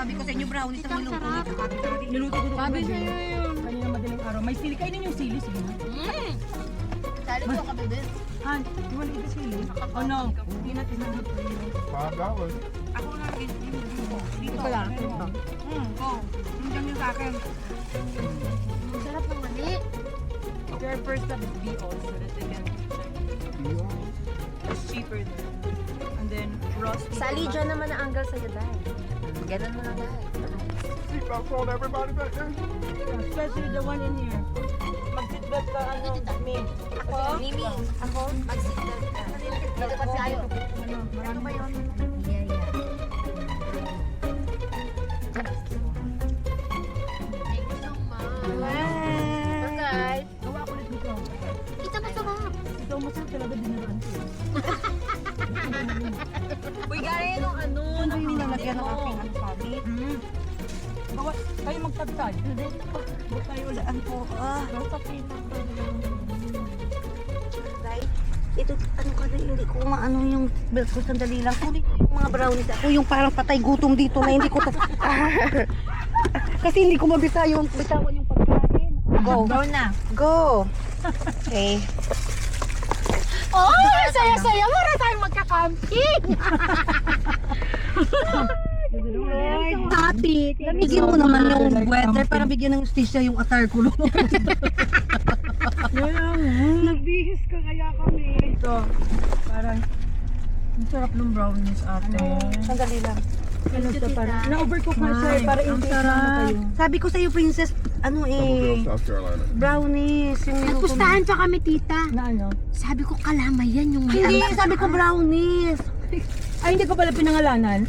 Sabi ko sa inyo, brownies ang niluto nito. Niluto ko Sabi sa'yo yun. kanina madaling araw. May sili. Kainin yung sili. Sige na. Sali ko ka, bebe. Han, you want to eat the sili? Oh no. Peanut is not good for you. $5. Ako na rin. Dito. Ito lang. Oh. Nandiyan yung sa akin. Sarap ng mali. Their first step is be also that they can it's cheaper there. And then roast. Sali dyan naman ang anggal sa'yo, dahil. Ganun mo na, dahil. Seatbelts on everybody back there. Especially the one in here. Mag-seatbelt ka, ano, me. Ako? Mimi. Ako? Mag-seatbelt ka. Dito pa tayo. Ano ba yun? Yeah, yeah. Thank you so much. Guys. Gawa ko ulit dito. Kita mo sarap. Ito masarap talaga dinaraan ko. Uy, gaya nung ano. Ano yung nilalagyan ng aking ano sabi? Gawa, kayo magtabtad. Huwag kayo ulaan po. Ito, ano ka na, hindi ko maano yung belt ko, sandali lang. Kunin ko yung mga brownies. Ako yung parang patay gutom dito na hindi ko kasi hindi ko mabisa yung bitawan yung pagkain. Go. Go na. Go. Okay. Oh, saya-saya. Mara tayong magka-camping. Happy. Lamigin mo naman yung weather para bigyan ng justisya yung attire ko. Nagbihis ka kaya kami. Ito, parang ang sarap ng brownies ate. Sandali lang. Ano ito parang na-overcook na siya para Ang intake na sarap. kayo. Sabi ko sa'yo, princess, ano Somerville, South Carolina. brownies. Yung niluto mo. Nagpustahan pa kami, tita. Na ano? Sabi ko, kalamay yan yung may Hindi, sabi ko brownies. Ay, hindi ko pala pinangalanan.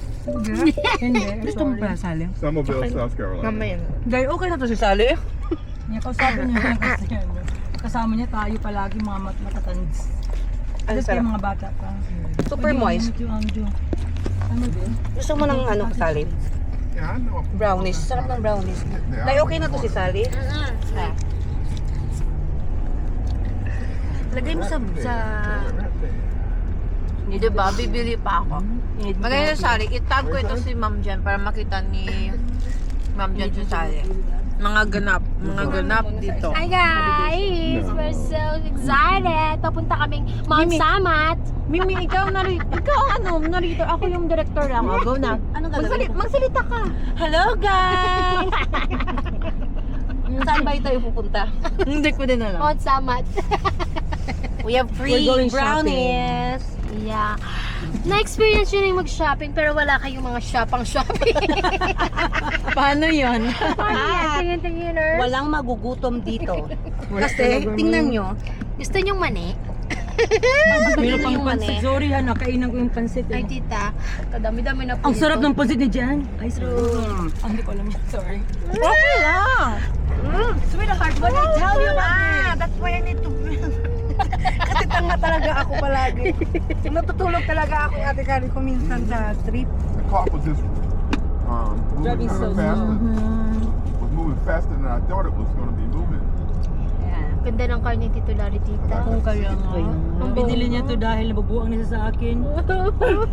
Hindi. Gusto mo pala, Sally? Somerville, South Carolina. Gay, okay na to si Sally. Niya, kausapin niya yan kasi ano, kasama niya tayo palagi mga matatands. Ang Kasi sarap. mga bata pa. Super Pwede moist. yung Angjo. Ano din? Gusto mo ng ano, Sally? Yeah, I know. Brownies. Sarap ng brownies. Like, okay na to si Sally? Ah. Lagay mo sa... Hindi ba? Bibili pa ako. Maganda Sally, itag ko ito si Ma'am Jan para makita ni Ma'am Jan si Sally. Mga ganap dito. Hi guys! We're so excited! Papunta kaming Mount Samat. Mimi, ikaw narito. Ako yung director lang. O, go na. Anong gagawin ko? Magsalita ka. Hello guys! Saan ba tayo pupunta? Hindi ko din alam. Mount Samat. We have free We're going brownies. Yeah. Na-experience yun yung mag-shopping pero wala kayong mga shopping. Paano yun? Tingin-tingin. Walang magugutom dito. Kasi, tingnan nyo, Gusto nyong mani? Meron pang yung pansit. Sorry ha, nakainan ko yung pansit. Ay, Eh. tita. Kadami-dami na po. Ang sarap ito. ng pansit ni Jan. Ay, sorry. Hindi ko alam yan. Sorry. Okay lang. sweetheart, what I tell you about that's why I need to kasi tanga talaga ako palagi. Natutulog talaga ako, Ate Karen, ko minsan sa street. The car was just Driving moving so faster. slow. Was moving faster than I thought it was going to be moving. Ganda ng car ni Tito Larry, tita. Kung kaya nga. Binili niya to dahil nabubuang niya sa akin.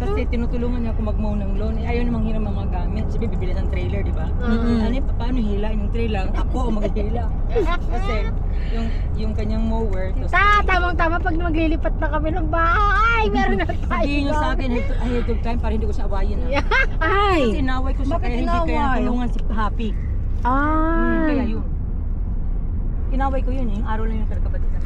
Kasi tinutulungan niya ako mag-mow ng lawn. Eh, ayaw namang hiram ng mga gamit. Sabi, bibili ng trailer, di ba? Ano yun, paano hilain yung trailer? Ako ang maghihila. Kasi yung kanyang mower. Ta, tamang-tama pag maglilipat na kami ng bahay. Meron na tayo. Sabihin niya sa akin, ahead of time para hindi ko siya awayin. Ay! Kasi inaway ko siya Bakit kaya hindi kaya inaway? natulungan si Happy. Kaya yun. Inaway ko yun eh. Yung araw lang yung tarkabatitan.